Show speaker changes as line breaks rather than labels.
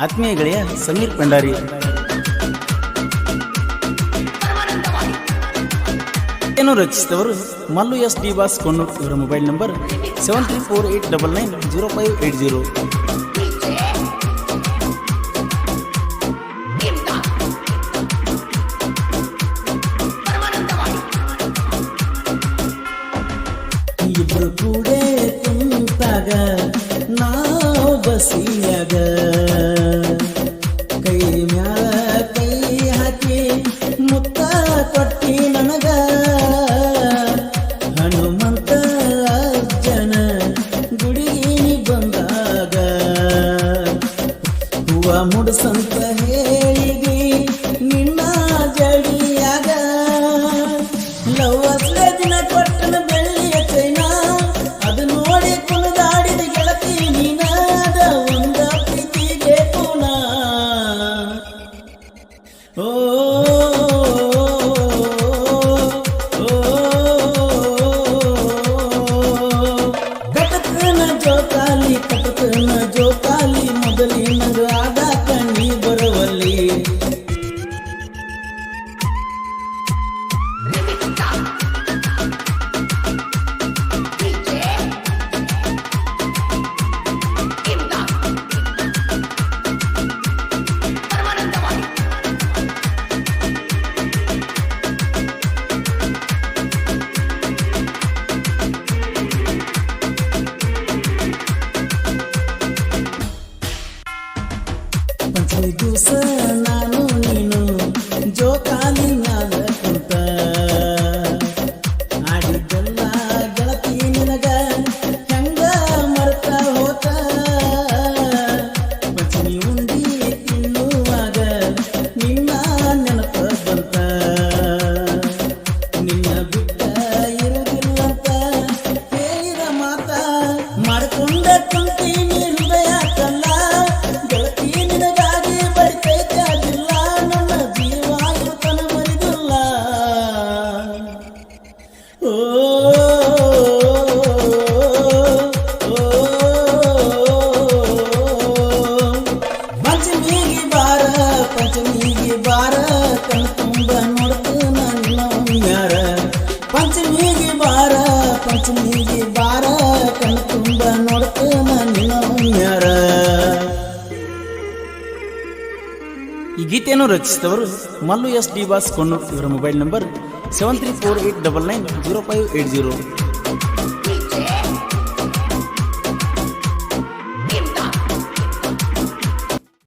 ಆತ್ಮೀಯ ಗೆಳೆಯ ಸಮೀರ್ ಪಂಡಾರಿ. ಏನು ರಚಿಸಿದವರು ಮಲ್ಲು ಎಸ್ ಡಿ ಬಾಸ್ ಕೊಣ್ಣೂರ್. ಇವರ ಮೊಬೈಲ್ ನಂಬರ್ 7348990580.
ಇಬ್ರು ಕೂಡೆ ಕುಂತಾಗ ನಾವು ಬಸಿಯಾಗ ಕೈ ಮ್ಯಾಲ ಕೈ ಹಾಕಿ ಮುತ್ತ ಕೊಟ್ಟಿ ನನಗ ಹನುಮಂತ ಅರ್ಜನ ಗುಡಿಗಿನಿ ಬಂದಾಗ ಹೂವ ಮುಡ್ಸಂತ ಹೇಳಿದಿ ನಿನ್ನ ಜಡಿಯಾಗ ಲವ್ವಸ್ಲೆ ದಿನ ಕೊಟ್ಟನ ಬೆಳ್ಳಿಯ ಚೈನ ಅದು ನೋಡಿ ಕುಣಿದಾಡಿದ ಗೆಳತಿ ನೀನಾದ ಒಂದ ಪ್ರೀತಿಗೆ ಪುನ ಓ ಕಟಕನ ಜೋಕಾಲಿ ಮೊದಲಿನದು ಆಗಾಕ ನೀ ಬರುವಲ್ಲಿ ಪಂಚಮಿ ದಿವಸ ನಾನು ನೀನು ಜೋಕಾಲಿ ಮ್ಯಾಲ ಕುಂತ ಆಡಿದ್ದೆಲ್ಲ ಗೆಳತಿ ನಿನಗ ಹೆಂಗ ಮರ್ತ ಹೋತ ಪಂಚಮಿ ಉಂಡಿ ತಿನ್ನುವಾಗ ನಿನ್ನ ನೆನಪ ಬಂತ ನಿನ್ನ ಬಿಟ್ಟ ಇರುವುದಿಲ್ಲಂತ ಹೇಳಿದ ಮಾತ ಮಾಡ್ಕೊಂಡ ಕುಂತೀನಿ ಹೃದಯ ಕಲ್ಲ ಗೆಳತಿ ನಿನಗಾಗಿ ಬಡಿತೈತೆ ಅದಿಲ್ಲ ನನ್ನ ಜೀವ ಇರುತ್ತನ ಮರಿದಿಲ್ಲ ಓ ಪಂಚಮಿಗೆ ಬಾರ ಕಣ್ ತುಂಬ ನೋಡ್ತೇನ ನಿನ್ನವ್ಯಾರ ಪಂಚಮಿಗೆ ಬಾರ ಕಣ್ ತುಂಬ ನೋಡ್ತೇನ ನಿನ್ನವ್ಯಾರ.
ಈ ಗೀತೆಯನ್ನು ರಚಿಸಿದವರು ಮಲ್ಲು ಎಸ್ ಡಿ ಬಾಸ್ ಕೊಣ್ಣೂರ್. ಇವರ ಮೊಬೈಲ್ ನಂಬರ್ 7348990580.